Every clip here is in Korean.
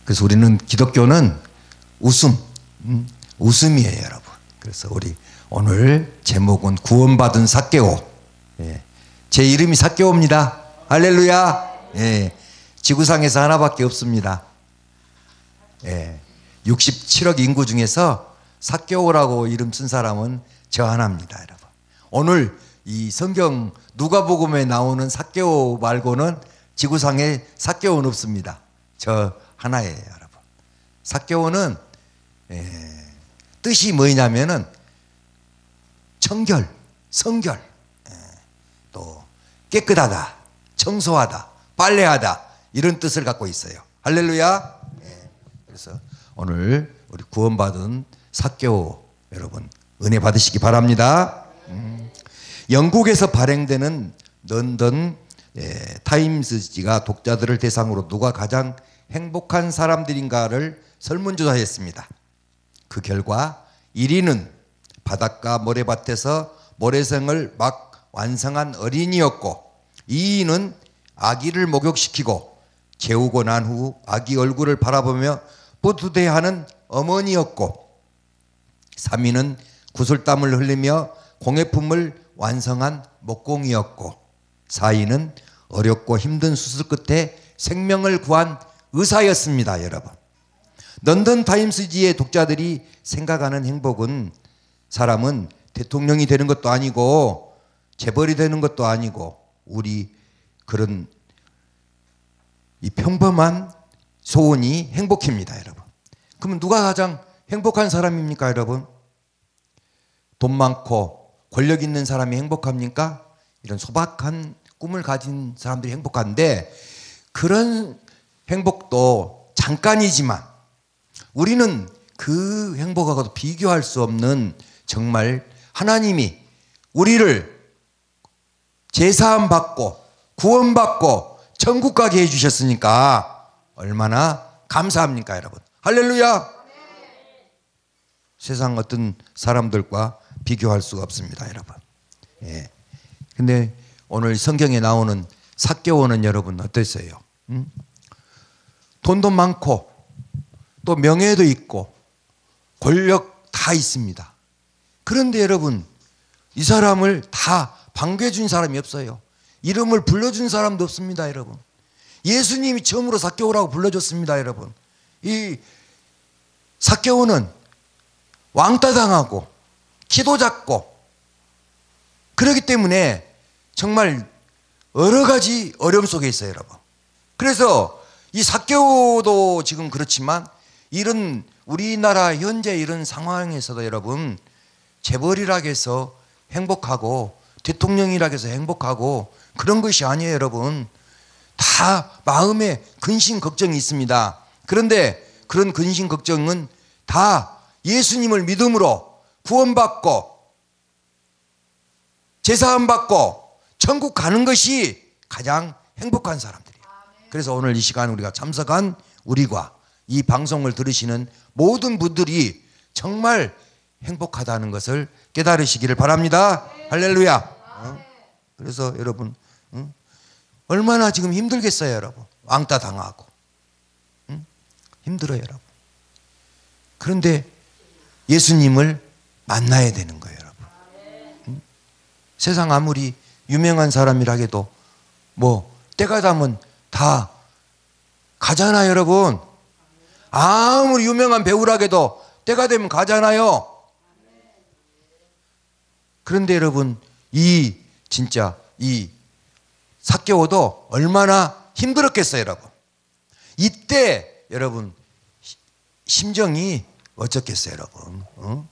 그래서 우리는 기독교는 웃음이에요, 여러분. 그래서 우리 오늘 제목은 구원받은 삭개오. 예. 제 이름이 삭개오입니다. 할렐루야. 예. 지구상에서 하나밖에 없습니다. 예. 67억 인구 중에서 삭개오라고 이름 쓴 사람은 저 하나입니다, 여러분. 오늘 이 성경 누가복음에 나오는 삭개오 말고는 지구상에 삭개오는 없습니다. 저 하나예요, 여러분. 삭개오는 뜻이 뭐냐면은 청결, 성결, 또 깨끗하다, 청소하다, 빨래하다 이런 뜻을 갖고 있어요. 할렐루야. 그래서 오늘 우리 구원받은 삭개오 여러분 은혜 받으시기 바랍니다. 영국에서 발행되는 런던 타임스지가 독자들을 대상으로 누가 가장 행복한 사람들인가를 설문조사했습니다. 그 결과 1위는 바닷가 모래밭에서 모래성을 막 완성한 어린이였고, 2위는 아기를 목욕시키고 재우고 난 후 아기 얼굴을 바라보며 뿌듯해하는 어머니였고, 3위는 구슬땀을 흘리며 공예품을 완성한 목공이었고, 4위는 어렵고 힘든 수술 끝에 생명을 구한 의사였습니다. 여러분, 런던 타임스지의 독자들이 생각하는 행복은 사람은 대통령이 되는 것도 아니고 재벌이 되는 것도 아니고 우리 그런 이 평범한 소원이 행복입니다. 여러분, 그러면 누가 가장 행복한 사람입니까? 여러분, 돈 많고 권력 있는 사람이 행복합니까? 이런 소박한 꿈을 가진 사람들이 행복한데, 그런 행복도 잠깐이지만 우리는 그 행복하고도 비교할 수 없는, 정말 하나님이 우리를 제사함 받고 구원받고 천국 가게 해주셨으니까 얼마나 감사합니까, 여러분. 할렐루야. 세상 어떤 사람들과 비교할 수가 없습니다, 여러분. 예. 근데 오늘 성경에 나오는 삭개오는 여러분 어땠어요? 돈도 많고 또 명예도 있고 권력 다 있습니다. 그런데 여러분, 이 사람을 다 반겨준 사람이 없어요. 이름을 불러준 사람도 없습니다, 여러분. 예수님이 처음으로 삭개오라고 불러줬습니다, 여러분. 이 삭개오는 왕따 당하고 키도 작고 그렇기 때문에 정말 여러 가지 어려움 속에 있어요, 여러분. 그래서 이 삭개오도 지금 그렇지만 이런 우리나라 현재 이런 상황에서도 여러분, 재벌이라고 해서 행복하고 대통령이라고 해서 행복하고 그런 것이 아니에요, 여러분. 다 마음에 근심 걱정이 있습니다. 그런데 그런 근심 걱정은 다 예수님을 믿음으로 구원받고 제사함 받고 천국 가는 것이 가장 행복한 사람들이에요. 그래서 오늘 이 시간 우리가 참석한 우리가 이 방송을 들으시는 모든 분들이 정말 행복하다는 것을 깨달으시기를 바랍니다. 할렐루야. 그래서 여러분, 얼마나 지금 힘들겠어요, 여러분. 왕따 당하고 힘들어요, 여러분. 그런데 예수님을 만나야 되는 거예요, 여러분. 세상 아무리 유명한 사람이라 해도 뭐 때가 되면 다 가잖아요, 여러분. 아무리 유명한 배우라 해도 때가 되면 가잖아요. 그런데 여러분, 이 진짜 이 삭개오도 얼마나 힘들었겠어요, 여러분. 이때 여러분 심정이 어쩌겠어요, 여러분.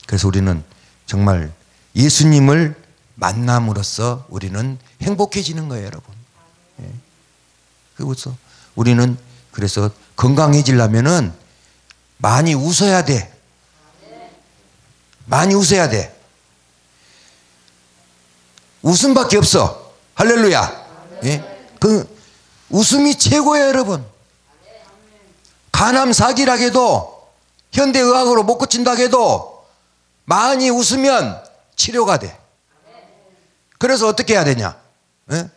그래서 우리는 정말 예수님을 만남으로써 우리는 행복해지는 거예요, 여러분. 그래서 우리는 그래서 건강해지려면은 많이 웃어야 돼. 많이 웃어야 돼. 웃음밖에 없어. 할렐루야. 예? 그 웃음이 최고예요, 여러분. 간암 사기라 해도 현대의학으로 못 고친다 해도 많이 웃으면 치료가 돼. 그래서 어떻게 해야 되냐? 예?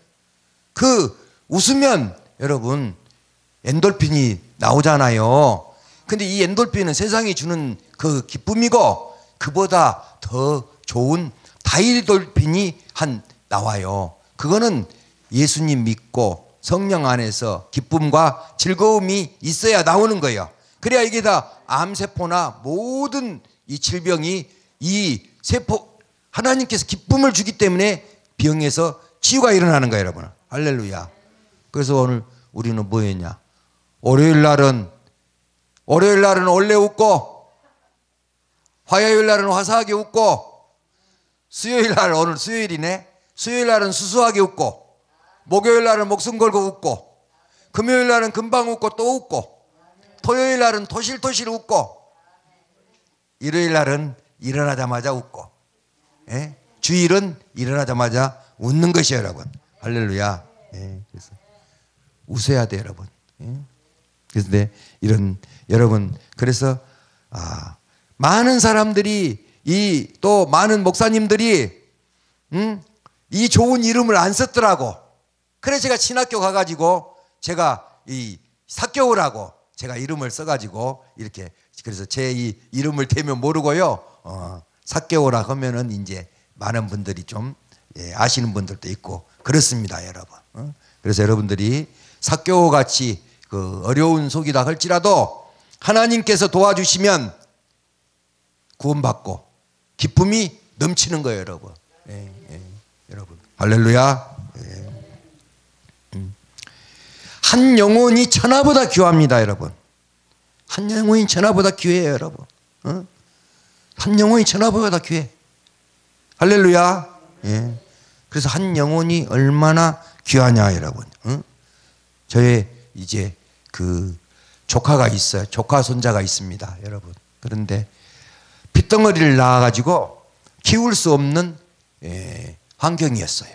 그 웃으면 여러분 엔돌핀이 나오잖아요. 근데 이 엔돌핀은 세상이 주는 그 기쁨이고 그보다 더 좋은 다이돌핀이 나와요. 그거는 예수님 믿고 성령 안에서 기쁨과 즐거움이 있어야 나오는 거예요. 그래야 이게 다 암세포나 모든 이 질병이 이 세포 하나님께서 기쁨을 주기 때문에 병에서 치유가 일어나는 거예요, 여러분. 할렐루야. 그래서 오늘 우리는 뭐 했냐? 월요일 날은 원래 웃고, 화요일 날은 화사하게 웃고, 수요일 날, 오늘 수요일이네. 수요일 날은 수수하게 웃고, 목요일 날은 목숨 걸고 웃고, 금요일 날은 금방 웃고 또 웃고, 토요일 날은 토실토실 웃고, 일요일 날은 일어나자마자 웃고, 예? 주일은 일어나자마자 웃는 것이에요, 여러분. 할렐루야. 예, 그래서 웃어야 돼, 여러분. 예? 그런데 여러분, 그래서 많은 사람들이 또 많은 목사님들이 이 좋은 이름을 안 썼더라고. 그래서 제가 신학교 가가지고 제가 이 사교우라고 제가 이름을 써가지고 이렇게, 그래서 제 이 이름을 대면 모르고요. 사교우라 하면은 이제 많은 분들이 좀 아시는 분들도 있고 그렇습니다, 여러분. 그래서 여러분들이 사교우 같이 그 어려운 속이다 할지라도 하나님께서 도와주시면 구원받고 기쁨이 넘치는 거예요, 여러분. 여러분. 할렐루야. 한 영혼이 천하보다 귀합니다, 여러분. 한 영혼이 천하보다 귀해요, 여러분. 한 영혼이 천하보다 귀해. 할렐루야. 그래서 한 영혼이 얼마나 귀하냐, 여러분. 저의 이제 그 조카가 있어요. 조카 손자가 있습니다, 여러분. 그런데 핏덩어리를 낳아가지고 키울 수 없는 환경이었어요.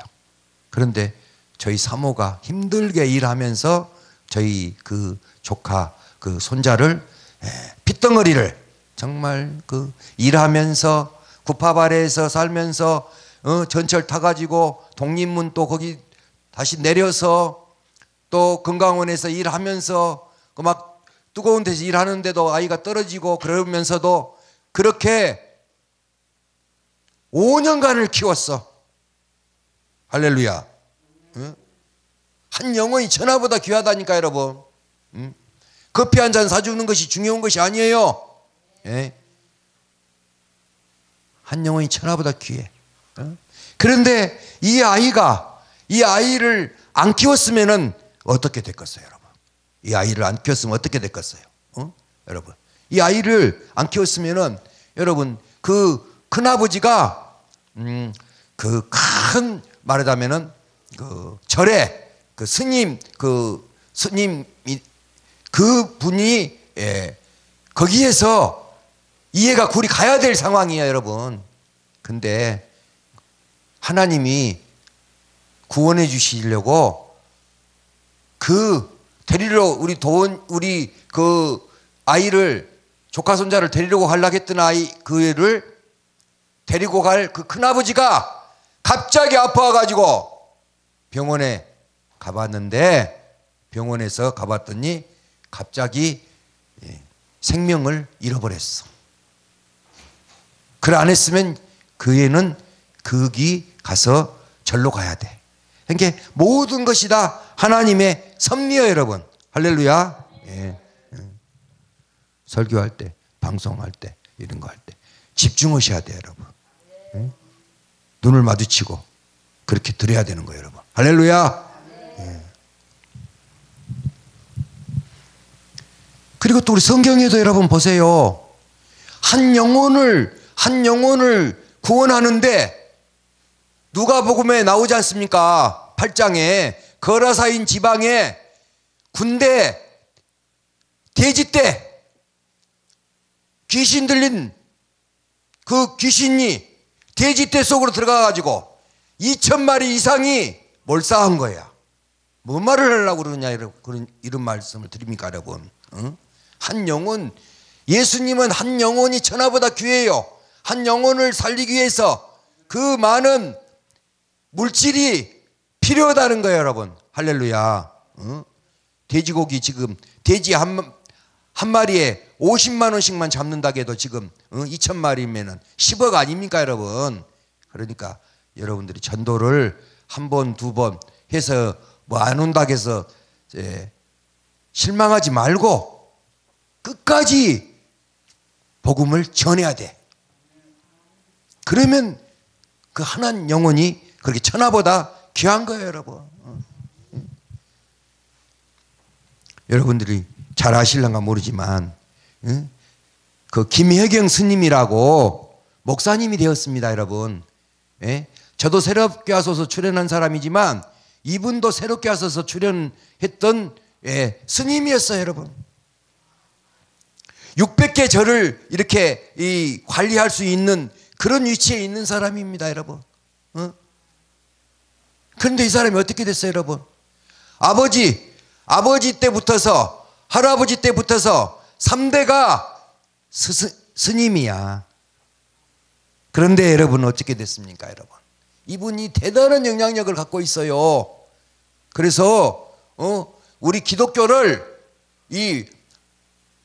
그런데 저희 사모가 힘들게 일하면서 저희 그 조카 그 손자를 핏덩어리를 정말 그 일하면서 구팝 아래에서 살면서 전철 타가지고 독립문 또 거기 다시 내려서 또 건강원에서 일하면서 그 막 뜨거운 데서 일하는데도 아이가 떨어지고 그러면서도 그렇게 5년간을 키웠어. 할렐루야. 한 영혼이 천하보다 귀하다니까, 여러분. 커피 한 잔 사주는 것이 중요한 것이 아니에요. 한 영혼이 천하보다 귀해. 그런데 이 아이를 안 키웠으면 어떻게 됐겠어요, 여러분? 이 아이를 안 키웠으면 어떻게 됐겠어요? 여러분, 이 아이를 안 키웠으면은 여러분 그 큰아버지가 그 큰 말하자면은 그 절에 그 스님이 그 분이 거기에서 이해가 굴이 가야 될 상황이에요, 여러분. 근데 하나님이 구원해 주시려고 데리러 우리 그 아이를 조카 손자를 데리려고 하려고 했던 그 애를 데리고 갈 그 큰아버지가 갑자기 아파가지고 병원에 가봤는데, 병원에서 가봤더니 갑자기 생명을 잃어버렸어. 그래 안 했으면 그 애는 거기 가서 절로 가야 돼. 그러니까 모든 것이 다 하나님의 섭리예요, 여러분. 할렐루야. 설교할 때, 방송할 때, 이런 거 할 때 집중하셔야 돼요, 여러분. 눈을 마주치고 그렇게 드려야 되는 거예요, 여러분. 할렐루야. 그리고 또 우리 성경에도 여러분 보세요. 한 영혼을 구원하는데 누가복음에 나오지 않습니까? 8장에 거라사인 지방에 군대 대지 때 귀신 들린 그 귀신이 돼지떼 속으로 들어가가지고 2,000마리 이상이 몰살한 거야. 뭔 말을 하려고 그러냐, 이런 말씀을 드립니까, 여러분? 한 영혼, 예수님은 한 영혼이 천하보다 귀해요. 한 영혼을 살리기 위해서 그 많은 물질이 필요하다는 거예요, 여러분. 할렐루야. 돼지고기 지금 돼지 한 마리에 50만 원씩만 잡는다고 해도 지금 2,000마리면은 10억 아닙니까 여러분? 그러니까 여러분들이 전도를 한 번, 두 번 해서 뭐 안 온다고 해서 실망하지 말고 끝까지 복음을 전해야 돼. 그러면 그 한 영혼이 그렇게 천하보다 귀한 거예요 여러분. 여러분들이 잘 아실런가 모르지만 그 김혜경 스님이라고 목사님이 되었습니다 여러분. 저도 새롭게 와서 출연한 사람이지만 이분도 새롭게 와서 출연했던 스님이었어요 여러분. 600개 절을 이렇게 관리할 수 있는 그런 위치에 있는 사람입니다 여러분. 그런데 이 사람이 어떻게 됐어요 여러분? 아버지 때부터서 할아버지 때부터서 3대가 스님이야. 그런데 여러분 어떻게 됐습니까 여러분? 이분이 대단한 영향력을 갖고 있어요. 그래서 우리 기독교를 이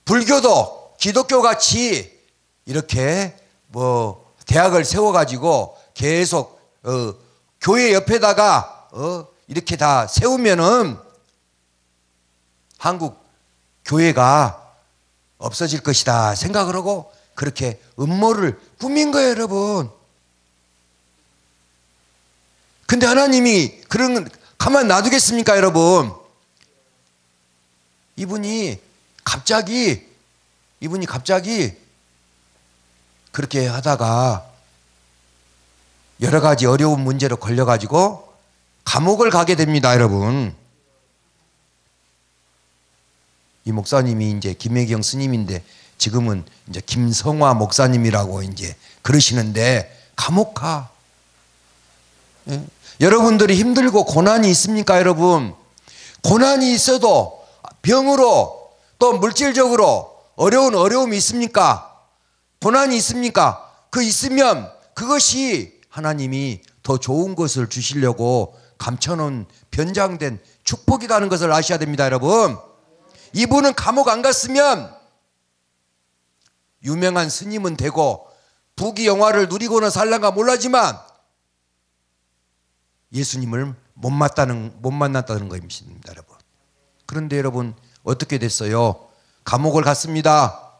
불교도 기독교 같이 이렇게 뭐 대학을 세워가지고 계속 교회 옆에다가 이렇게 다 세우면은 한국 교회가 없어질 것이다 생각을 하고 그렇게 음모를 꾸민 거예요 여러분. 근데 하나님이 그런 가만 놔두겠습니까 여러분? 이분이 갑자기 그렇게 하다가 여러 가지 어려운 문제로 걸려가지고 감옥을 가게 됩니다 여러분. 이 목사님이 이제 김혜경 스님인데 지금은 이제 김성화 목사님이라고 이제 그러시는데 감옥 가. 여러분들이 힘들고 고난이 있습니까 여러분? 고난이 있어도 병으로 또 물질적으로 어려움이 있습니까? 고난이 있습니까? 그 있으면 그것이 하나님이 더 좋은 것을 주시려고 감춰놓은 변장된 축복이라는 것을 아셔야 됩니다 여러분. 이분은 감옥 안 갔으면 유명한 스님은 되고 부귀영화를 누리고는 살란가 몰라지만 예수님을 못 만났다는 것입니다 여러분. 그런데 여러분 어떻게 됐어요? 감옥을 갔습니다.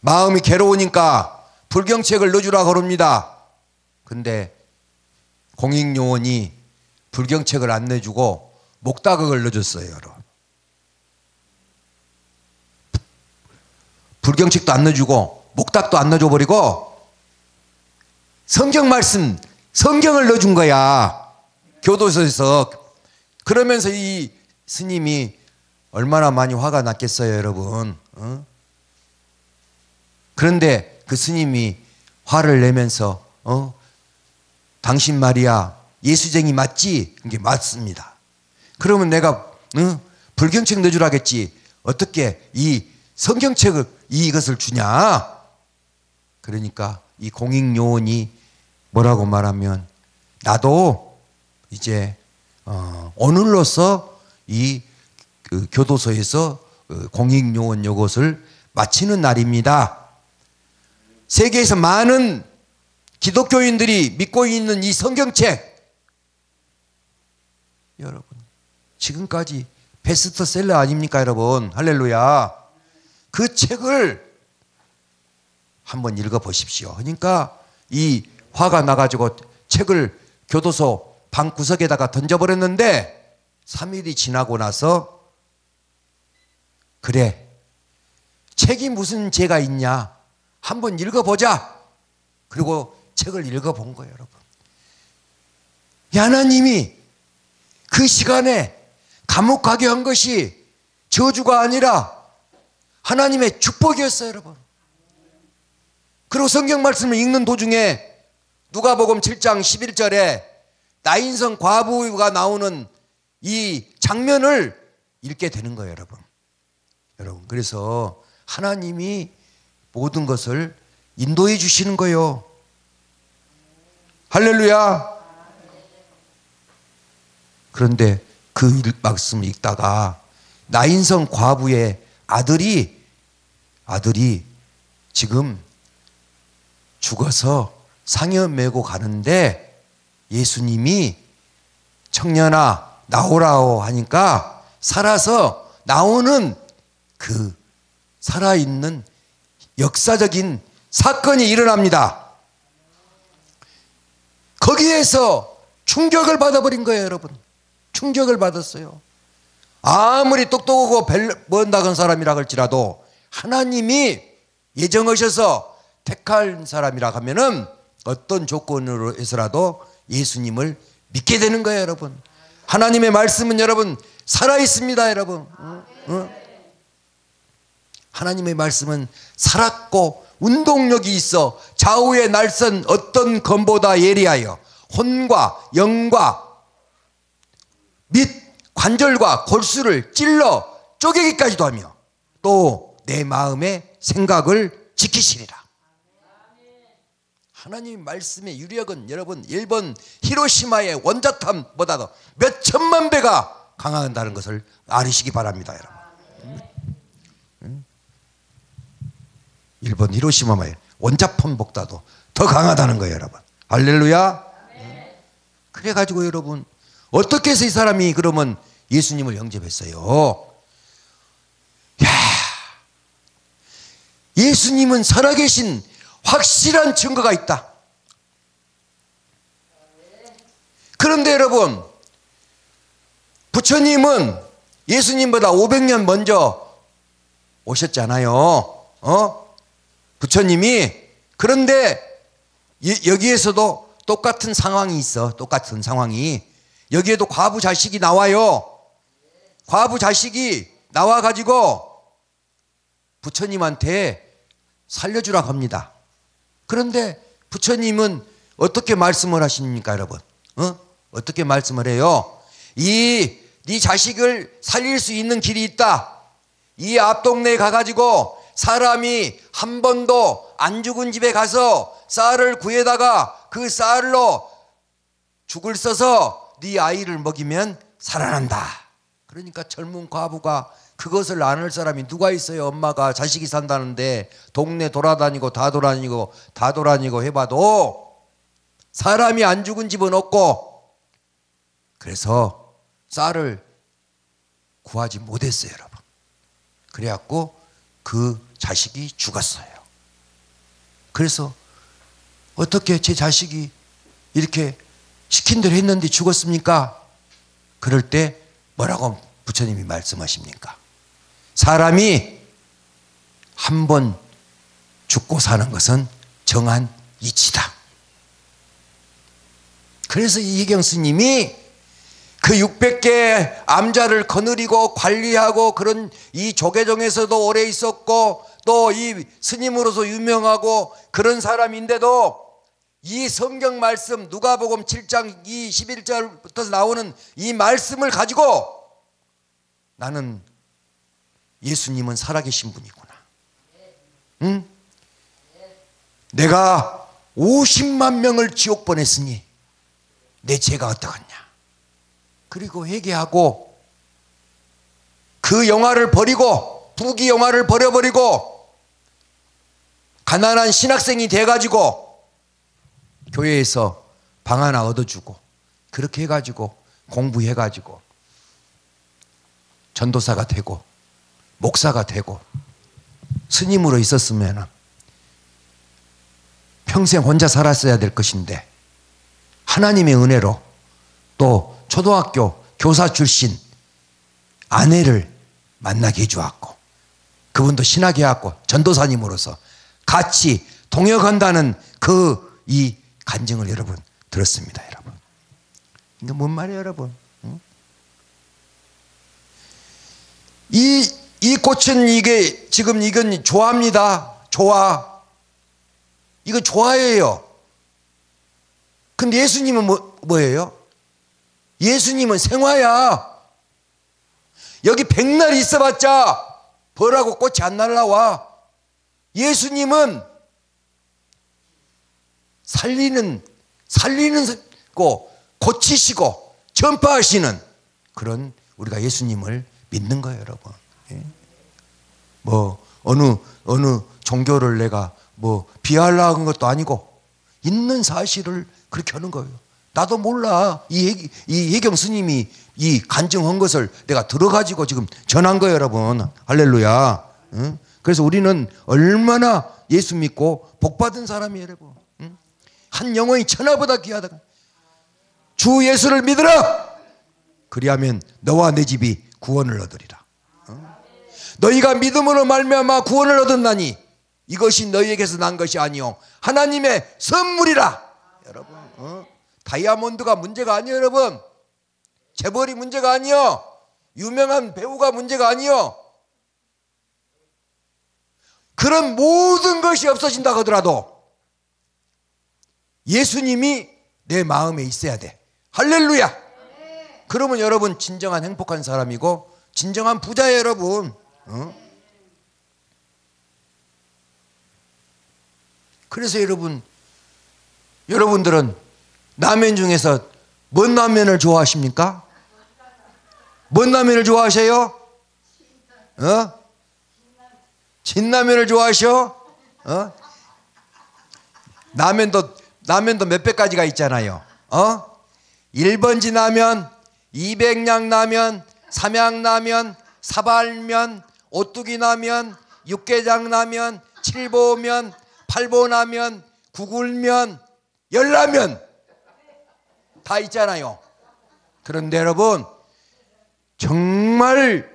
마음이 괴로우니까 불경책을 넣어주라 그럽니다. 근데 공익요원이 불경책을 안 내주고 목다각을 넣어줬어요 여러분. 불경책도 안 넣어주고 목닥도 안 넣어줘버리고 성경 말씀 성경을 넣어준 거야 교도소에서. 그러면서 이 스님이 얼마나 많이 화가 났겠어요 여러분. 그런데 그 스님이 화를 내면서 당신 말이야 예수쟁이 맞지? 이게 맞습니다. 그러면 내가 불경책 넣어주라겠지 어떻게 이 성경책을 이것을 주냐? 그러니까 이 공익요원이 뭐라고 말하면 나도 이제 오늘로써 이 교도소에서 공익요원 요것을 마치는 날입니다. 세계에서 많은 기독교인들이 믿고 있는 이 성경책 여러분 지금까지 베스트셀러 아닙니까 여러분? 할렐루야. 그 책을 한번 읽어보십시오. 그러니까 이 화가 나가지고 책을 교도소 방구석에다가 던져버렸는데 3일이 지나고 나서 그래 책이 무슨 죄가 있냐 한번 읽어보자. 그리고 책을 읽어본 거예요 여러분. 하나님이 그 시간에 감옥 가게 한 것이 저주가 아니라 하나님의 축복이었어요 여러분. 그리고 성경 말씀을 읽는 도중에 누가복음 7장 11절에 나인성 과부가 나오는 이 장면을 읽게 되는 거예요 여러분. 그래서 하나님이 모든 것을 인도해 주시는 거예요. 할렐루야. 그런데 그 말씀을 읽다가 나인성 과부의 아들이 지금 죽어서 상여 메고 가는데 예수님이 청년아 나오라고 하니까 살아서 나오는 그 살아있는 역사적인 사건이 일어납니다. 거기에서 충격을 받아버린 거예요, 여러분. 충격을 받았어요. 아무리 똑똑하고 먼다건 사람이라 할지라도 하나님이 예정하셔서 택할 사람이라 하면은 어떤 조건으로 해서라도 예수님을 믿게 되는 거예요, 여러분. 하나님의 말씀은 여러분 살아있습니다, 여러분. 하나님의 말씀은 살았고 운동력이 있어 좌우의 날선 어떤 검보다 예리하여 혼과 영과 및 관절과 골수를 찔러 쪼개기까지도 하며 또 내 마음의 생각을 지키시리라. 하나님 말씀의 유력은 여러분 일본 히로시마의 원자탄보다도 몇 천만 배가 강하다는 것을 알으시기 바랍니다, 여러분. 일본 히로시마의 원자탄보다도 더 강하다는 거예요, 여러분. 할렐루야. 그래가지고 여러분 어떻게 해서 이 사람이 그러면 예수님을 영접했어요? 예수님은 살아계신 확실한 증거가 있다. 그런데 여러분 부처님은 예수님보다 500년 먼저 오셨잖아요. 부처님이. 그런데 여기에서도 똑같은 상황이 있어. 똑같은 상황이. 여기에도 과부 자식이 나와요. 과부 자식이 나와가지고 부처님한테 살려주라고 합니다. 그런데 부처님은 어떻게 말씀을 하십니까, 여러분? 어떻게 말씀을 해요? 네 자식을 살릴 수 있는 길이 있다. 이 앞동네에 가가지고 사람이 한 번도 안 죽은 집에 가서 쌀을 구해다가 그 쌀로 죽을 써서 네 아이를 먹이면 살아난다. 그러니까 젊은 과부가 그것을 안 할 사람이 누가 있어요? 엄마가 자식이 산다는데 동네 돌아다니고 다 돌아다니고 해봐도 사람이 안 죽은 집은 없고, 그래서 쌀을 구하지 못했어요, 여러분. 그래갖고 그 자식이 죽었어요. 그래서 어떻게 제 자식이 이렇게 시킨 대로 했는데 죽었습니까? 그럴 때 뭐라고 부처님이 말씀하십니까? 사람이 한 번 죽고 사는 것은 정한 이치다. 그래서 이혜경 스님이 그 600개 암자를 거느리고 관리하고 그런 이 조계종에서도 오래 있었고 또 이 스님으로서 유명하고 그런 사람인데도 이 성경 말씀 누가복음 7장 21절부터 나오는 이 말씀을 가지고 나는 예수님은 살아계신 분이구나. 응? 내가 50만 명을 지옥 보냈으니 내 죄가 어떠겠냐. 그리고 회개하고 그 영화를 버리고 부귀 영화를 버려버리고 가난한 신학생이 돼가지고 교회에서 방 하나 얻어주고 그렇게 해가지고 공부해가지고 전도사가 되고 목사가 되고 스님으로 있었으면 평생 혼자 살았어야 될 것인데 하나님의 은혜로 또 초등학교 교사 출신 아내를 만나게 해주었고 그분도 신학에 왔고 전도사님으로서 같이 동역한다는 그 이 간증을 여러분 들었습니다, 여러분. 이게 뭔 말이에요, 여러분? 응? 이 꽃은 이게 지금 이건 조화입니다. 조화. 이건 조화예요. 근데 예수님은 뭐예요? 예수님은 생화야. 여기 백날 있어봤자 벌하고 꽃이 안 날라와. 예수님은 살리는 고 고치시고 전파하시는 그런 우리가 예수님을 믿는 거예요, 여러분. 뭐 어느 종교를 내가 뭐 비하하려고 한 것도 아니고 있는 사실을 그렇게 하는 거예요. 나도 몰라. 이 해경 스님이 이 간증한 것을 내가 들어가지고 지금 전한 거예요, 여러분. 할렐루야. 응? 그래서 우리는 얼마나 예수 믿고 복받은 사람이에요, 여러분. 응? 한 영혼이 천하보다 귀하다. 주 예수를 믿으라. 그리하면 너와 내 집이 구원을 얻으리라. 응? 너희가 믿음으로 말미암아 구원을 얻었나니 이것이 너희에게서 난 것이 아니요 하나님의 선물이라. 여러분, 다이아몬드가 문제가 아니에요, 여러분. 재벌이 문제가 아니요, 유명한 배우가 문제가 아니요. 그런 모든 것이 없어진다 하더라도 예수님이 내 마음에 있어야 돼. 할렐루야. 그러면 여러분 진정한 행복한 사람이고 진정한 부자예요, 여러분. 그래서 여러분들은 라면 중에서 뭔 라면을 좋아하십니까? 뭔 라면을 좋아하세요? 진라면을 좋아하셔? 라면도 몇백 가지가 있잖아요. 1번지 라면, 200냥 라면, 삼양라면, 사발면, 오뚜기 라면, 육개장 라면, 칠보면, 팔보라면, 구굴면, 열라면 다 있잖아요. 그런데 여러분, 정말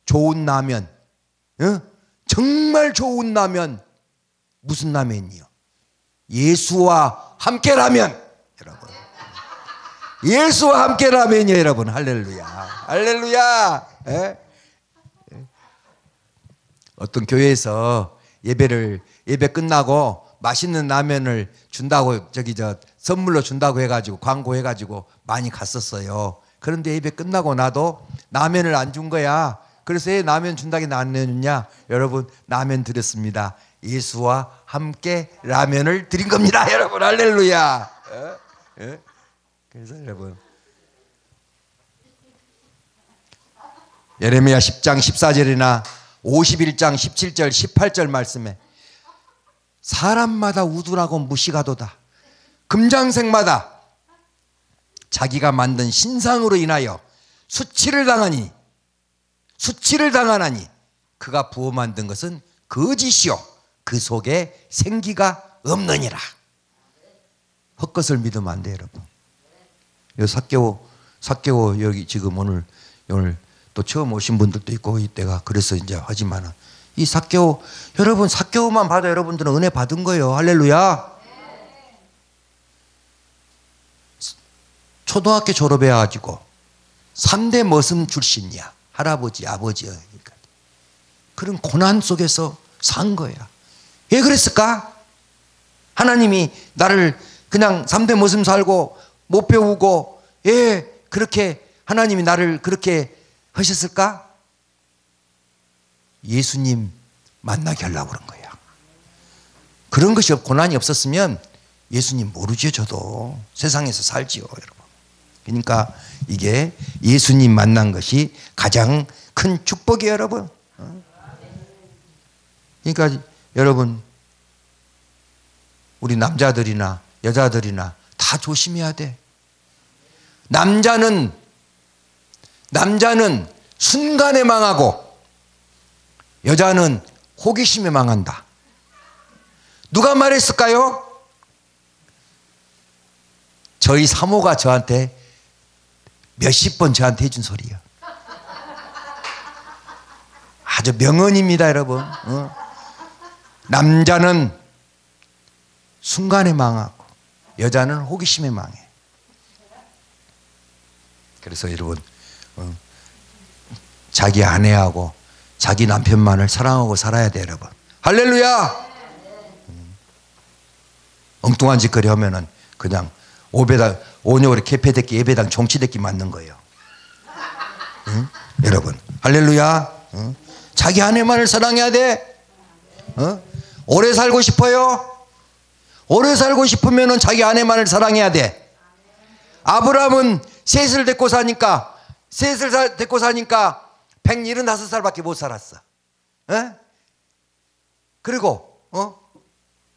좋은 라면, 정말 좋은 라면, 무슨 라면이요? 예수와 함께 라면. 여러분, 예수와 함께 라면이에요, 여러분. 할렐루야. 할렐루야. 어떤 교회에서 예배 끝나고 맛있는 라면을 준다고 선물로 준다고 해가지고 광고해가지고 많이 갔었어요. 그런데 예배 끝나고 나도 라면을 안 준 거야. 그래서 왜 라면 준다게 안 내줬냐? 여러분, 라면 드렸습니다. 예수와 함께 라면을 드린 겁니다, 여러분. 할렐루야. 그래서 여러분, 예레미야 10장 14절이나 51장 17절 18절 말씀에 사람마다 우둔하고 무시가도다. 금장색마다 자기가 만든 신상으로 인하여 수치를 당하나니 그가 부어 만든 것은 거짓이요 그 속에 생기가 없느니라. 헛것을 믿으면 안 돼요, 여러분. 요 사개오 여기 지금 오늘 또 처음 오신 분들도 있고 이때가 그래서 이제 하지만은 이 사개오, 여러분 사개오만 봐도 여러분들은 은혜 받은 거예요. 할렐루야. 초등학교 졸업해가지고 3대 머슴 출신이야. 할아버지, 아버지. 그런 고난 속에서 산 거야. 왜 그랬을까? 하나님이 나를 그냥 3대 머슴 살고 못 배우고 왜 그렇게 하나님이 나를 그렇게 하셨을까? 예수님 만나게 하려고 그런 거야. 그런 것이 고난이 없었으면 예수님 모르죠. 저도 세상에서 살지요, 여러분. 그러니까 이게 예수님 만난 것이 가장 큰 축복이에요, 여러분. 그러니까 여러분, 우리 남자들이나 여자들이나 다 조심해야 돼. 남자는 순간에 망하고 여자는 호기심에 망한다. 누가 말했을까요? 저희 사모가 저한테 몇십 번 저한테 해준 소리예요. 아주 명언입니다, 여러분. 남자는 순간에 망하고 여자는 호기심에 망해. 그래서 여러분, 자기 아내하고 자기 남편만을 사랑하고 살아야 돼, 여러분. 할렐루야. 엉뚱한 짓거리 하면은 그냥 오녀우리 개패됐기 예배당 종치됐기 맞는 거예요. 응? 여러분, 할렐루야. 응? 자기 아내만을 사랑해야 돼. 오래 살고 싶어요? 오래 살고 싶으면은 자기 아내만을 사랑해야 돼. 아브라함은 셋을 데리고 사니까 175살밖에 못 살았어. 에? 그리고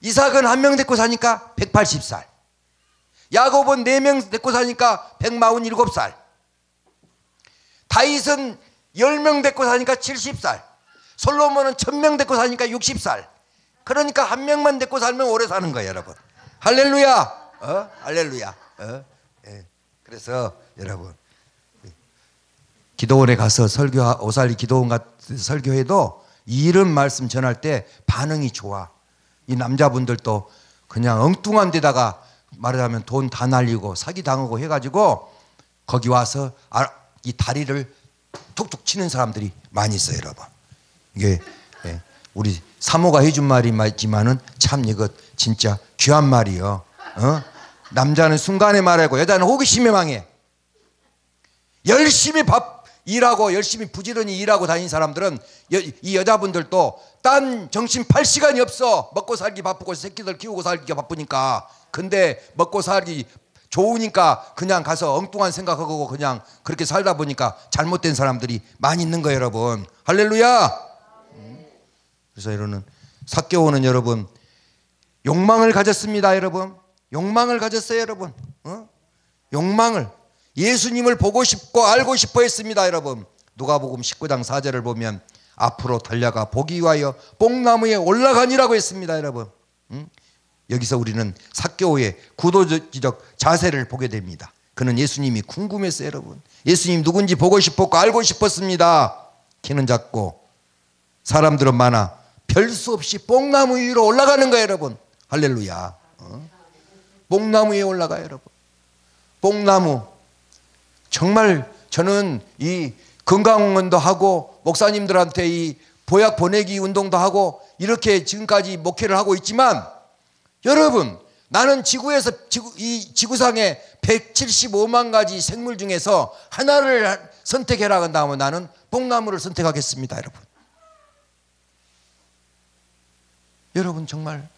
이삭은 한 명 데리고 사니까 180살. 야곱은 4명 데리고 사니까 147살. 다윗은 10명 데리고 사니까 70살. 솔로몬은 1000명 데리고 사니까 60살. 그러니까 한 명만 데리고 살면 오래 사는 거예요, 여러분. 할렐루야. 할렐루야. 예. 그래서 여러분, 기도원에 가서 오살리 기도원 같은 설교해도 이런 말씀 전할 때 반응이 좋아. 이 남자분들도 그냥 엉뚱한 데다가 말하자면 돈 다 날리고 사기 당하고 해가지고 거기 와서 이 다리를 툭툭 치는 사람들이 많이 있어요, 여러분. 이게 우리 사모가 해준 말이지만은 참 이거 진짜 귀한 말이요. 남자는 순간에 말하고 여자는 호기심에 망해. 열심히 일하고 열심히 부지런히 일하고 다니는 사람들은 이 여자분들도 딴 정신 팔 시간이 없어. 먹고 살기 바쁘고 새끼들 키우고 살기가 바쁘니까. 근데 먹고 살기 좋으니까 그냥 가서 엉뚱한 생각하고 그냥 그렇게 살다 보니까 잘못된 사람들이 많이 있는 거예요, 여러분. 할렐루야. 그래서 이러는 삭개오는 여러분 욕망을 가졌습니다, 여러분. 욕망을 가졌어요, 여러분. 욕망을. 예수님을 보고 싶고 알고 싶어 했습니다, 여러분. 누가복음 19장 4절을 보면 앞으로 달려가 보기 위하여 뽕나무에 올라가니라고 했습니다, 여러분. 여기서 우리는 삭개오의 구도적 자세를 보게 됩니다. 그는 예수님이 궁금했어요, 여러분. 예수님 누군지 보고 싶었고 알고 싶었습니다. 키는 작고 사람들은 많아 별 수 없이 뽕나무 위로 올라가는 거예요, 여러분. 할렐루야. 뽕나무 위에 올라가요, 여러분. 뽕나무. 정말 저는 이 건강운동도 하고 목사님들한테 이 보약 보내기 운동도 하고 이렇게 지금까지 목회를 하고 있지만 여러분, 나는 이 지구상에 175만 가지 생물 중에서 하나를 선택해라 한다면 나는 뽕나무를 선택하겠습니다, 여러분. 여러분 정말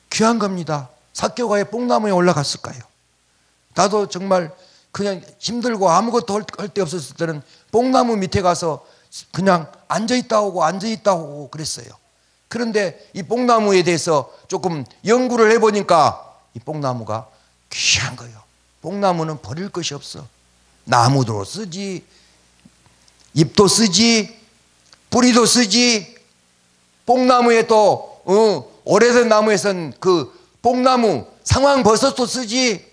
귀한 겁니다. 삭개오가 뽕나무에 올라갔을까요? 나도 정말 그냥 힘들고 아무것도 할 데 없었을 때는 뽕나무 밑에 가서 그냥 앉아있다 오고 그랬어요. 그런데 이 뽕나무에 대해서 조금 연구를 해보니까 이 뽕나무가 귀한 거예요. 뽕나무는 버릴 것이 없어. 나무도 쓰지, 잎도 쓰지, 뿌리도 쓰지. 뽕나무에 또 오래된 나무에선 그 뽕나무 상황버섯도 쓰지.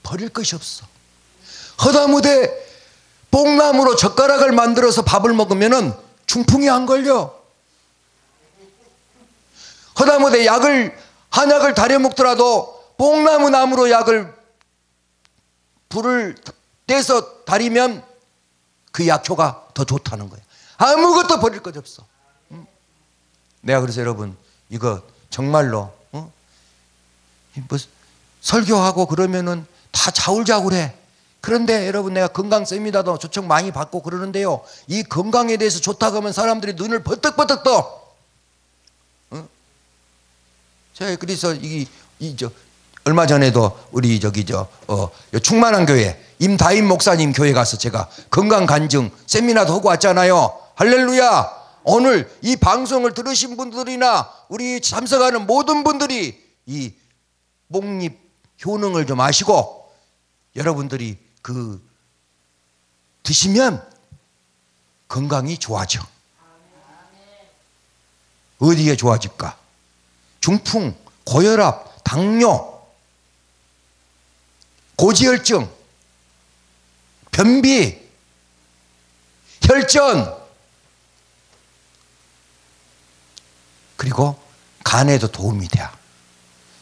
버릴 것이 없어. 허다무대 뽕나무로 젓가락을 만들어서 밥을 먹으면은 중풍이 안 걸려. 허다무대 한약을 다려 먹더라도 뽕나무 나무로 불을 떼서 다리면 그 약효가 더 좋다는 거야. 아무것도 버릴 것 없어. 내가 그래서 여러분 이거 정말로 뭐 설교하고 그러면은 다 자울자울해. 그런데 여러분 내가 건강 세미나도 초청 많이 받고 그러는데요, 이 건강에 대해서 좋다고 하면 사람들이 눈을 버뜩버뜩 떠. 제가 그래서 얼마 전에도 우리 충만한 교회 임다임 목사님 교회 가서 제가 건강 간증 세미나도 하고 왔잖아요. 할렐루야. 오늘 이 방송을 들으신 분들이나 우리 참석하는 모든 분들이 이 목립 효능을 좀 아시고 여러분들이 드시면 건강이 좋아져. 어디에 좋아질까? 중풍, 고혈압, 당뇨, 고지혈증, 변비, 혈전, 그리고 간에도 도움이 돼.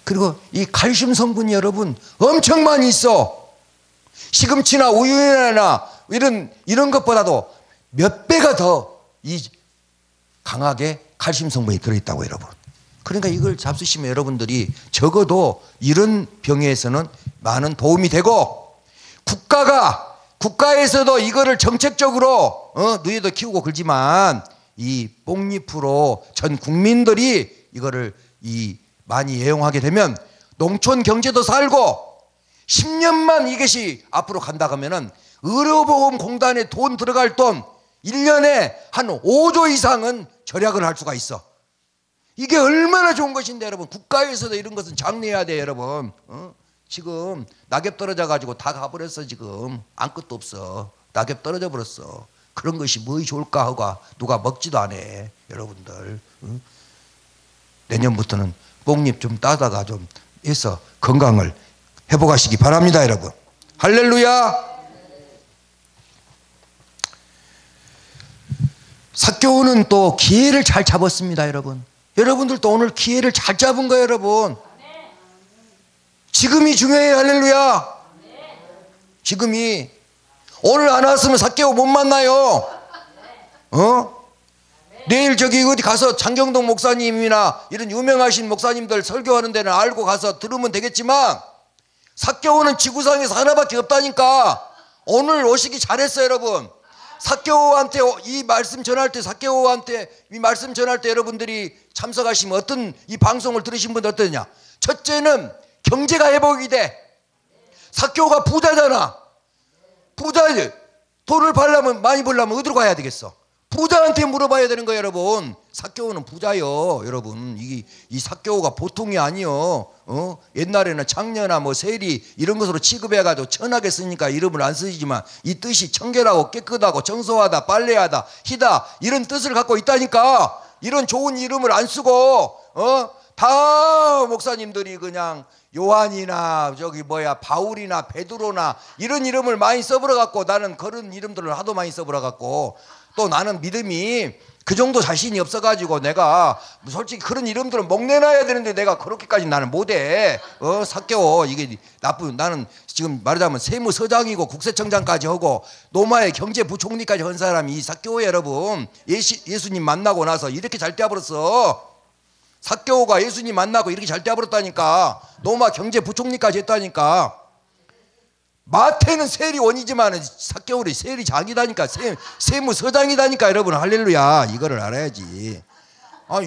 그리고 이 칼슘 성분이 여러분 엄청 많이 있어. 시금치나 우유나 이런 것보다도 몇 배가 더 강하게 칼슘 성분이 들어있다고 여러분. 그러니까 이걸 잡수시면 여러분들이 적어도 이런 병에서는 많은 도움이 되고, 국가에서도 이거를 정책적으로 누에도 키우고 그러지만 이 뽕잎으로 전 국민들이 이거를 많이 애용하게 되면 농촌 경제도 살고 10년만 이것이 앞으로 간다 하면은 의료보험공단에 돈 들어갈 돈 1년에 한 5조 이상은 절약을 할 수가 있어. 이게 얼마나 좋은 것인데 여러분. 국가에서도 이런 것은 장려해야 돼 여러분. 지금 낙엽 떨어져 가지고 다 가버렸어. 지금 아무것도 없어. 낙엽 떨어져 버렸어. 그런 것이 뭐이 좋을까 하고 누가 먹지도 않아 여러분들. 내년부터는 뽕잎 좀 따다가 좀 해서 건강을 회복하시기 바랍니다 여러분. 할렐루야. 삭개오는 또 기회를 잘 잡았습니다 여러분. 여러분들도 오늘 기회를 잘 잡은 거예요 여러분. 지금이 중요해요. 할렐루야. 지금이. 오늘 안 왔으면 삭개오 못 만나요. 내일 저기 어디 가서 장경동 목사님이나 이런 유명하신 목사님들 설교하는 데는 알고 가서 들으면 되겠지만 삭개오는 지구상에서 하나밖에 없다니까. 오늘 오시기 잘했어요 여러분. 삭개오한테 이 말씀 전할 때 삭개오한테 이 말씀 전할 때 여러분들이 참석하시면 어떤 이 방송을 들으신 분들 어떠냐. 첫째는 경제가 회복이 돼. 삭개오가 부자잖아. 부자지. 돈을 벌려면 많이 벌려면 어디로 가야 되겠어? 부자한테 물어봐야 되는 거예요 여러분. 삭개오는 부자요 여러분. 이 삭개오가 보통이 아니요. 옛날에는 창녀나 뭐 세리 이런 것으로 취급해가지고 천하게 쓰니까 이름을 안 쓰지만 이 뜻이 청결하고 깨끗하고 청소하다 빨래하다 희다 이런 뜻을 갖고 있다니까. 이런 좋은 이름을 안 쓰고 다 목사님들이 그냥 요한이나 저기 바울이나 베드로나 이런 이름을 많이 써버려 갖고 나는 그런 이름들을 하도 많이 써버려 갖고 또 나는 믿음이 그 정도 자신이 없어가지고 내가 솔직히 그런 이름들은 목내놔야 되는데 내가 그렇게까지 나는 못해. 삭개오 이게 나쁜. 나는 지금 말하자면 세무서장이고 국세청장까지 하고 노마의 경제부총리까지 한 사람이 이 삭개오예요 여러분. 예수님 만나고 나서 이렇게 잘 되어버렸어. 삭개오가 예수님 만나고 이렇게 잘 되어버렸다니까. 노마 경제부총리까지 했다니까. 마태는 세리원이지만 삭개오는 세리장이다니까. 세무서장이다니까 여러분. 할렐루야. 이거를 알아야지.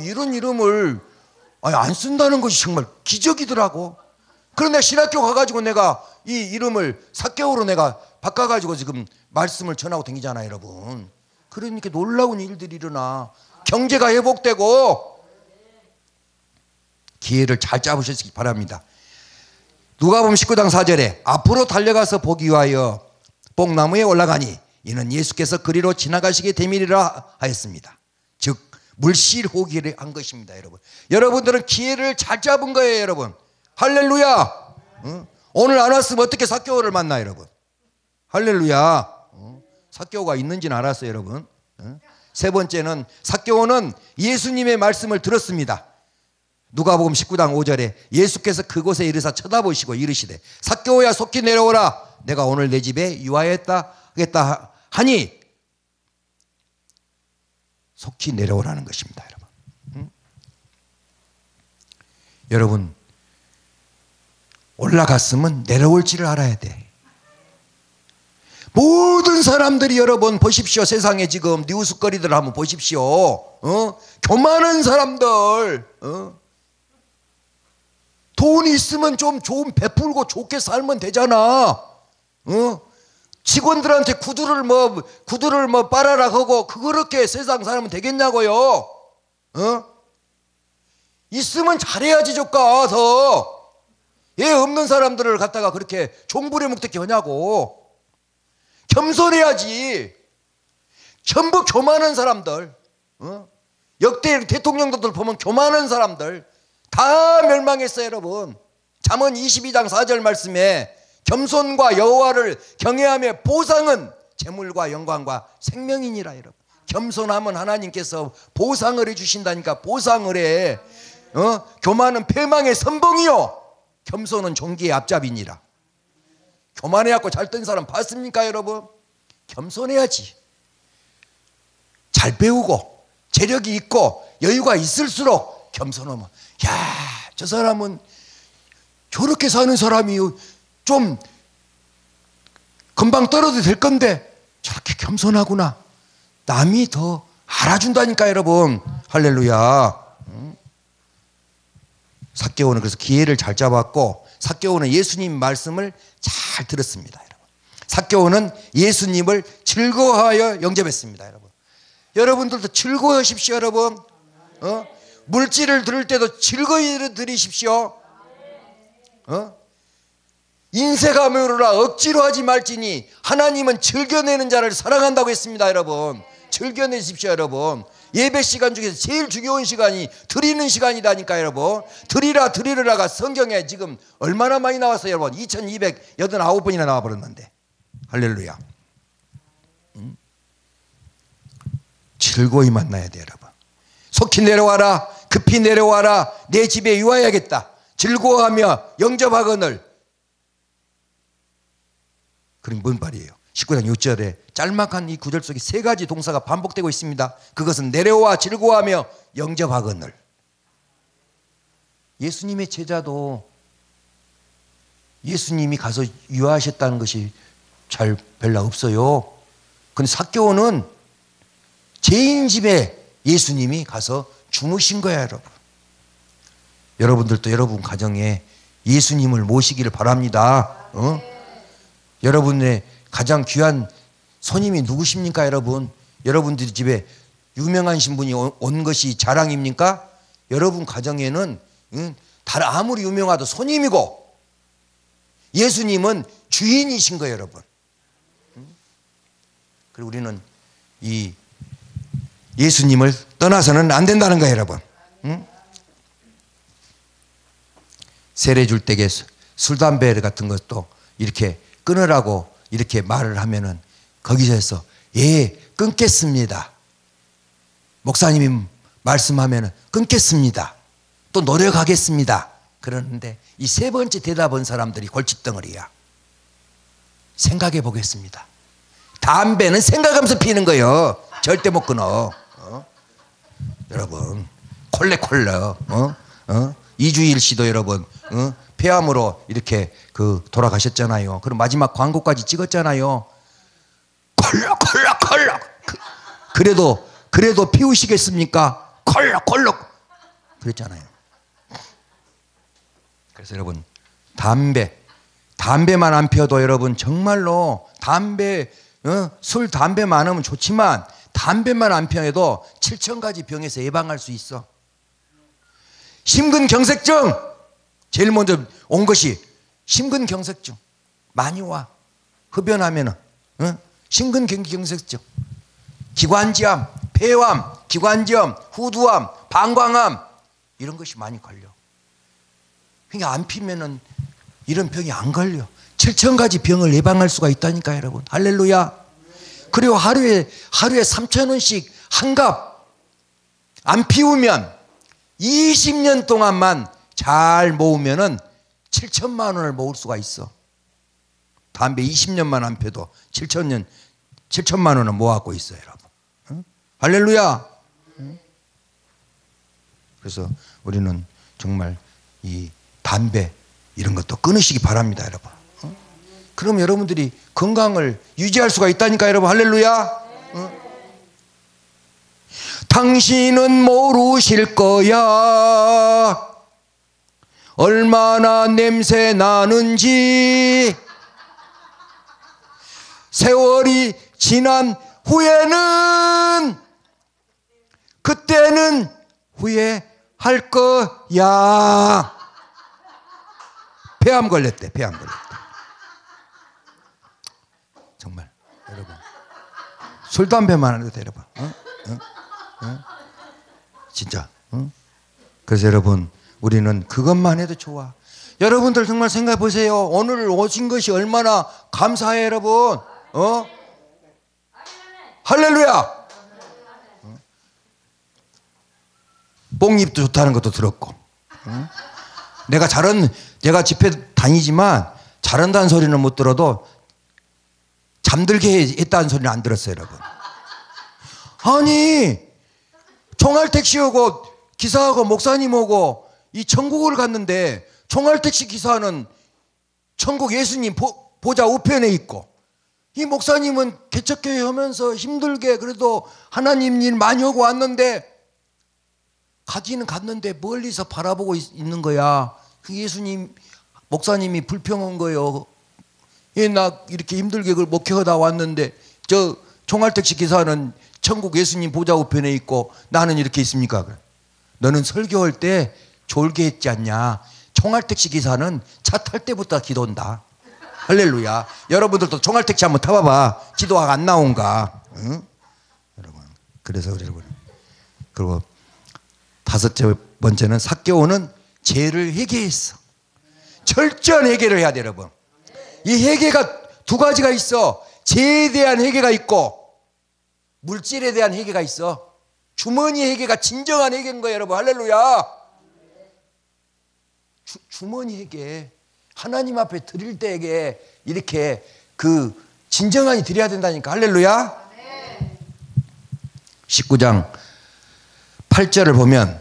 이런 이름을 안 쓴다는 것이 정말 기적이더라고. 그런데 내가 신학교 가가지고 내가 이 이름을 삭개오로 내가 바꿔가지고 지금 말씀을 전하고 다니잖아 여러분. 그러니까 놀라운 일들이 일어나. 경제가 회복되고 기회를 잘 잡으시기 바랍니다. 누가복음 19장 4절에 앞으로 달려가서 보기 위하여 뽕나무에 올라가니 이는 예수께서 그리로 지나가시게 되밀이라 하였습니다. 즉 물실호기를 한 것입니다 여러분. 여러분들은 기회를 잘 잡은 거예요 여러분. 할렐루야. 오늘 안 왔으면 어떻게 삭개오를 만나 여러분. 할렐루야. 삭개오가 있는지는 알았어요 여러분. 세 번째는 삭개오는 예수님의 말씀을 들었습니다. 누가복음 19장 5절에 예수께서 그곳에 이르사 쳐다보시고 이르시되 삭개오야 속히 내려오라. 내가 오늘 내 집에 유하였다 하겠다 하니 속히 내려오라는 것입니다 여러분. 여러분 올라갔으면 내려올지를 알아야 돼. 모든 사람들이 여러분 보십시오. 세상에 지금 뉴스거리들 한번 보십시오. 교만한 사람들 돈 있으면 좀 베풀고 좋게 살면 되잖아. 직원들한테 구두를 빨아라 하고 그렇게 세상 살면 되겠냐고요. 있으면 잘해야지 조까 더. 애 없는 사람들을 갖다가 그렇게 종부려 먹듯이 하냐고. 겸손해야지. 전부 교만한 사람들. 역대 대통령들 보면 교만한 사람들 다 멸망했어요 여러분. 잠언 22장 4절 말씀에 겸손과 여호와를 경외하며 보상은 재물과 영광과 생명이니라 여러분. 겸손하면 하나님께서 보상을 해주신다니까. 보상을 해. 교만은 패망의 선봉이요 겸손은 종기의 앞잡이니라. 교만해갖고 잘 된 사람 봤습니까 여러분? 겸손해야지. 잘 배우고 재력이 있고 여유가 있을수록 겸손하면 야, 저 사람은 저렇게 사는 사람이 좀 금방 떨어도 될 건데 저렇게 겸손하구나. 남이 더 알아준다니까 여러분. 할렐루야. 삭개오는 그래서 기회를 잘 잡았고, 삭개오는 예수님 말씀을 잘 들었습니다. 여러분, 삭개오는 예수님을 즐거워하여 영접했습니다. 여러분, 여러분들도 즐거워하십시오. 여러분, 물질을 들을 때도 즐거이 들으십시오. 인색하므로라 억지로 하지 말지니 하나님은 즐겨내는 자를 사랑한다고 했습니다. 여러분, 즐겨내십시오. 여러분, 예배 시간 중에서 제일 중요한 시간이 드리는 시간이다니까. 여러분, 드리라 드리라가 성경에 지금 얼마나 많이 나왔어요. 여러분, 2289번이나 나와버렸는데. 할렐루야. 즐거이 만나야 돼. 여러분, 속히 내려와라, 급히 내려와라, 내 집에 유하여야겠다, 즐거워하며 영접하거늘. 그럼 뭔 말이에요? 19장 6절에 짤막한 이 구절 속에 세 가지 동사가 반복되고 있습니다. 그것은 내려와 즐거워하며 영접하거늘. 예수님의 제자도 예수님이 가서 유하하셨다는 것이 잘 별로 없어요. 근데 삭개오는 죄인 집에 예수님이 가서 주무신 거야. 여러분, 여러분들도 여러분 가정에 예수님을 모시기를 바랍니다. 여러분의 가장 귀한 손님이 누구십니까? 여러분, 여러분들 집에 유명한 신분이 온 것이 자랑입니까? 여러분 가정에는 아무리 유명하도 손님이고 예수님은 주인이신 거예요. 여러분, 그리고 우리는 이 예수님을 떠나서는 안 된다는 거예요. 여러분, 세례 줄 때에 술 담배 같은 것도 이렇게 끊으라고 이렇게 말을 하면은 거기서 해서 예, 끊겠습니다. 목사님이 말씀하면은 끊겠습니다, 또 노력하겠습니다. 그러는데 이 세 번째 대답한 사람들이 골칫덩어리야. 생각해 보겠습니다. 담배는 생각하면서 피는 거예요. 절대 못 끊어. 여러분, 콜레콜러, 이주일 씨도 여러분, 폐암으로 이렇게 돌아가셨잖아요. 그럼 마지막 광고까지 찍었잖아요. 콜록. 그래도 피우시겠습니까? 콜록. 그랬잖아요. 그래서 여러분, 담배만 안 피워도 여러분 정말로 술 담배 많으면 좋지만 담배만 안 피워도 7,000가지 병에서 예방할 수 있어. 심근경색증, 제일 먼저 온 것이 심근경색증. 많이 와. 흡연하면은 심근경색증, 기관지암, 폐암, 기관지염, 후두암, 방광암, 이런 것이 많이 걸려. 그러니까 안 피면은 이런 병이 안 걸려. 7,000가지 병을 예방할 수가 있다니까. 여러분, 할렐루야. 그리고 하루에 3,000원씩 한갑 안 피우면 20년 동안만 잘 모으면은 7천만 원을 모을 수가 있어. 담배 20년만 안 펴도 7천만 원을 모아갖고 있어요. 여러분, 할렐루야. 그래서 우리는 정말 이 담배 이런 것도 끊으시기 바랍니다. 여러분, 그럼 여러분들이 건강을 유지할 수가 있다니까. 여러분, 할렐루야. 당신은 모르실 거야, 얼마나 냄새 나는지. 세월이 지난 후에는, 그때는 후회할 거야. 폐암 걸렸대. 정말 여러분, 술 담배만 안 해도 돼. 여러분, 진짜. 그래서 여러분, 우리는 그것만 해도 좋아. 여러분들 정말 생각해 보세요. 오늘 오신 것이 얼마나 감사해. 여러분, 할렐루야. 뽕잎도 좋다는 것도 들었고, 내가 집회 다니지만 잘한다는 소리는 못 들어도 잠들게 했다는 소리는 안 들었어요. 여러분, 아니 총알택시 오고 기사하고 목사님 오고 이 천국을 갔는데, 총알택시 기사는 천국 예수님 보좌 우편에 있고, 이 목사님은 개척교회 하면서 힘들게 그래도 하나님 일 많이 하고 왔는데 가기는 갔는데 멀리서 바라보고 있는 거야. 그 예수님 목사님이 불평한 거예요. 나 이렇게 힘들게 그걸 목회하다 왔는데 저 총알택시 기사는 천국 예수님 보좌 우편에 있고 나는 이렇게 있습니까? 너는 설교할 때 졸게 했지 않냐? 총알택시 기사는 차 탈 때부터 기도한다. 할렐루야. 여러분들도 총알택시 한번 타봐봐. 기도가 안 나온가? 응? 여러분. 그래서 여러분. 그리고 다섯째 번째는 삭개오는 죄를 회개했어. 철저한 회개를 해야 돼, 여러분. 이 회개가 두 가지가 있어. 죄에 대한 회개가 있고 물질에 대한 회개가 있어. 주머니 회개가 진정한 회개인 거예요, 여러분. 할렐루야. 주머니 회개. 하나님 앞에 드릴 때에게 이렇게 그 진정하게 드려야 된다니까. 할렐루야. 19장 8절을 보면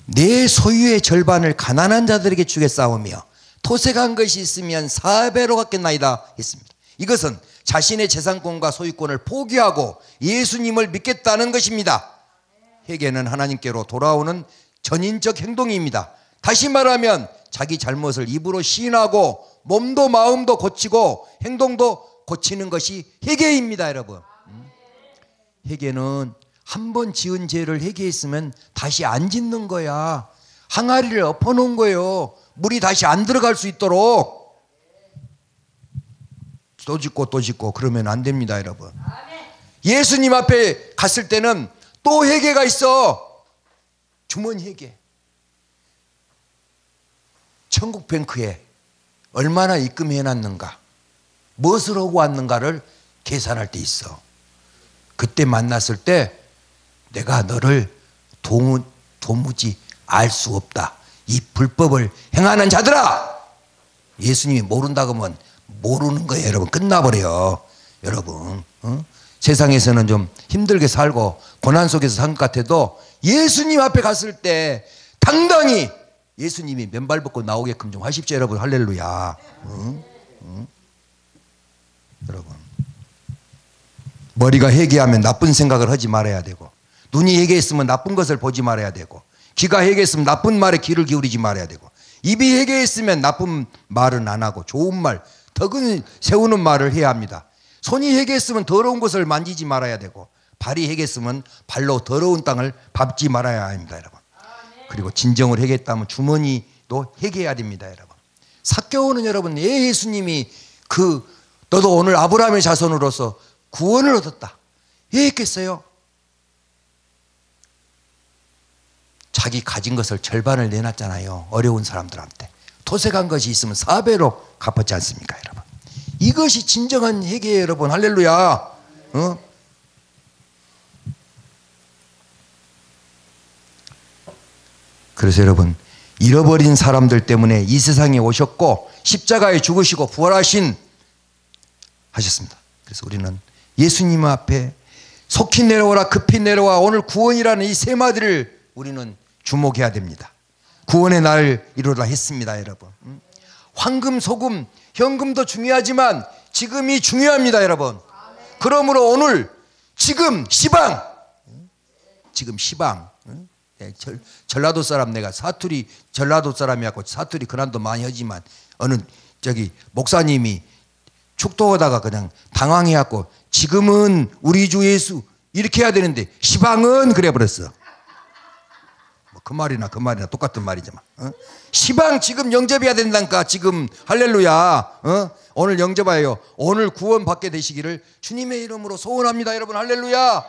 내 소유의 절반을 가난한 자들에게 주겠사오며 토색한 것이 있으면 4배로 갚겠나이다 했습니다. 이것은 자신의 재산권과 소유권을 포기하고 예수님을 믿겠다는 것입니다. 회개는 하나님께로 돌아오는 전인적 행동입니다. 다시 말하면 자기 잘못을 입으로 시인하고 몸도 마음도 고치고 행동도 고치는 것이 회개입니다, 여러분. 회개는 한 번 지은 죄를 회개했으면 다시 안 짓는 거야. 항아리를 엎어놓은 거예요. 물이 다시 안 들어갈 수 있도록. 또 짓고 또 짓고 그러면 안 됩니다, 여러분. 예수님 앞에 갔을 때는 또 회개가 있어. 주머니 회개. 천국 뱅크에 얼마나 입금해놨는가, 무엇을 하고 왔는가를 계산할 때 있어. 그때 만났을 때 내가 너를 도무지 알 수 없다. 이 불법을 행하는 자들아. 예수님이 모른다고 하면 모르는 거예요, 여러분. 끝나버려요, 여러분. 세상에서는 좀 힘들게 살고 고난 속에서 산 것 같아도 예수님 앞에 갔을 때 당당히 예수님이 맨발 벗고 나오게끔 좀 하십시오, 여러분. 할렐루야. 여러분, 머리가 회개하면 나쁜 생각을 하지 말아야 되고, 눈이 회개했으면 나쁜 것을 보지 말아야 되고, 귀가 회개했으면 나쁜 말에 귀를 기울이지 말아야 되고, 입이 회개했으면 나쁜 말은 안 하고 좋은 말, 덕은 세우는 말을 해야 합니다. 손이 회개했으면 더러운 것을 만지지 말아야 되고, 발이 회개했으면 발로 더러운 땅을 밟지 말아야 합니다, 여러분. 그리고 진정을 회개했다면 주머니도 회개해야 됩니다, 여러분. 삭개오는 여러분, 예수님이 너도 오늘 아브라함의 자손으로서 구원을 얻었다. 왜 했겠어요? 자기 가진 것을 절반을 내놨잖아요, 어려운 사람들한테. 토색한 것이 있으면 4배로 갚았지 않습니까, 여러분? 이것이 진정한 회개예요, 여러분. 할렐루야. 그래서 여러분, 잃어버린 사람들 때문에 이 세상에 오셨고 십자가에 죽으시고 부활하신 하셨습니다. 그래서 우리는 예수님 앞에 속히 내려오라 급히 내려와 오늘 구원이라는 이 세 마디를 우리는 주목해야 됩니다. 구원의 날을 이루라 했습니다, 여러분. 황금, 소금, 현금도 중요하지만 지금이 중요합니다, 여러분. 그러므로 오늘 지금 시방, 전라도 사람, 내가 사투리 전라도 사람이었고 사투리 그난도 많이 하지만 어느 목사님이 축도하다가 그냥 당황해갖고 지금은 우리 주 예수 이렇게 해야 되는데 시방은 그래 버렸어. 그 말이나 똑같은 말이지만 시방 지금 영접해야 된다니까. 지금 할렐루야. 오늘 영접하여 오늘 구원 받게 되시기를 주님의 이름으로 소원합니다, 여러분. 할렐루야.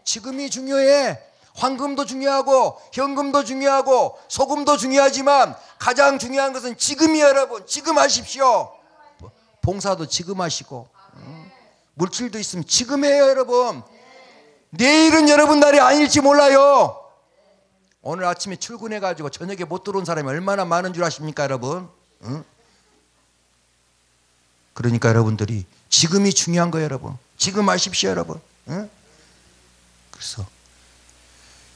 지금이 중요해. 황금도 중요하고 현금도 중요하고 소금도 중요하지만 가장 중요한 것은 지금이에요, 여러분. 지금 하십시오. 봉사도 지금 하시고 물질도 있으면 지금 해요, 여러분. 내일은 여러분 날이 아닐지 몰라요. 오늘 아침에 출근해가지고 저녁에 못 들어온 사람이 얼마나 많은 줄 아십니까, 여러분? 그러니까 여러분들이 지금이 중요한 거예요, 여러분. 지금 하십시오, 여러분. 그래서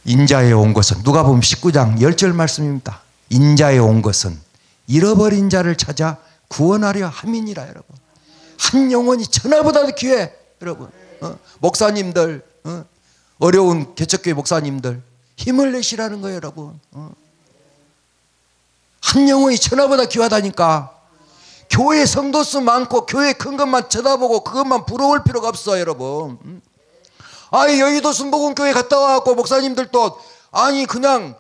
인자에 온 것은 누가복음 19장 10절 말씀입니다. 인자에 온 것은 잃어버린 자를 찾아 구원하려 함이니라, 여러분. 한 영혼이 천하보다도 귀해, 여러분. 목사님들, 어려운 개척교회 목사님들, 힘을 내시라는 거예요, 여러분. 한 영혼이 천하보다 귀하다니까. 교회 성도수 많고 교회 큰 것만 쳐다보고 그것만 부러울 필요가 없어, 여러분. 아니, 여의도 순복음교회 갔다 와갖고 목사님들도 아니 그냥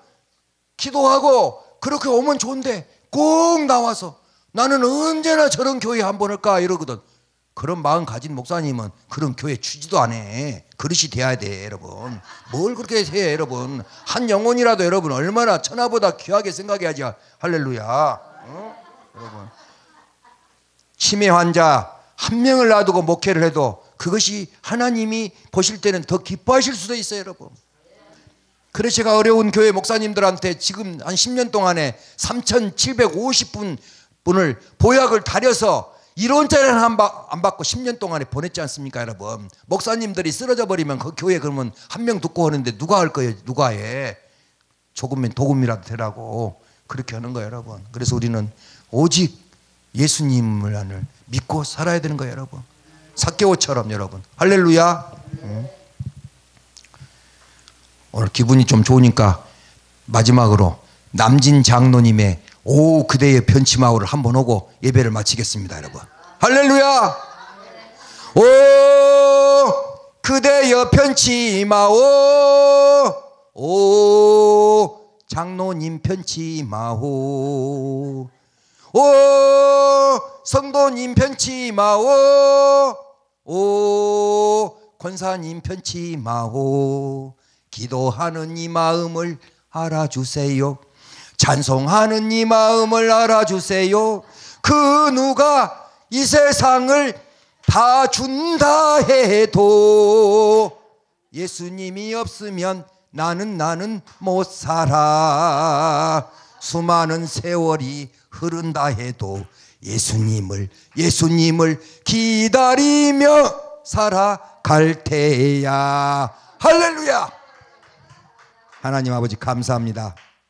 기도하고 그렇게 오면 좋은데 꼭 나와서 나는 언제나 저런 교회 한번 올까 이러거든. 그런 마음 가진 목사님은 그런 교회 추지도 안 해. 그릇이 돼야 돼, 여러분. 뭘 그렇게 해, 여러분. 한 영혼이라도 여러분 얼마나 천하보다 귀하게 생각해야지. 할렐루야. 여러분, 치매 환자 한 명을 놔두고 목회를 해도 그것이 하나님이 보실 때는 더 기뻐하실 수도 있어요, 여러분. 그래서 제가 어려운 교회 목사님들한테 지금 한 10년 동안에 3,750분을 보약을 다려서 이론짜리는 안 받고 10년 동안에 보냈지 않습니까, 여러분. 목사님들이 쓰러져 버리면 그 교회 그러면 한 명 듣고 하는데 누가 할 거예요? 누가 해? 조금만 도금이라도 되라고 그렇게 하는 거예요, 여러분. 그래서 우리는 오직 예수님을 믿고 살아야 되는 거예요, 여러분. 삭개오처럼, 여러분. 할렐루야. 오늘 기분이 좀 좋으니까 마지막으로 남진 장로님의 오 그대의 편치마오를 한번 오고 예배를 마치겠습니다, 여러분. 할렐루야. 오 그대여 편치마오, 오 장로님 편치마오, 오 성도님 편치마오, 오 권사님 편치마오. 기도하는 이 마음을 알아주세요. 찬송하는 이 마음을 알아주세요. 그 누가 이 세상을 다 준다 해도 예수님이 없으면 나는 못 살아. 수많은 세월이 흐른다 해도 예수님을 기다리며 살아갈 테야. 할렐루야. 하나님 아버지 감사합니다.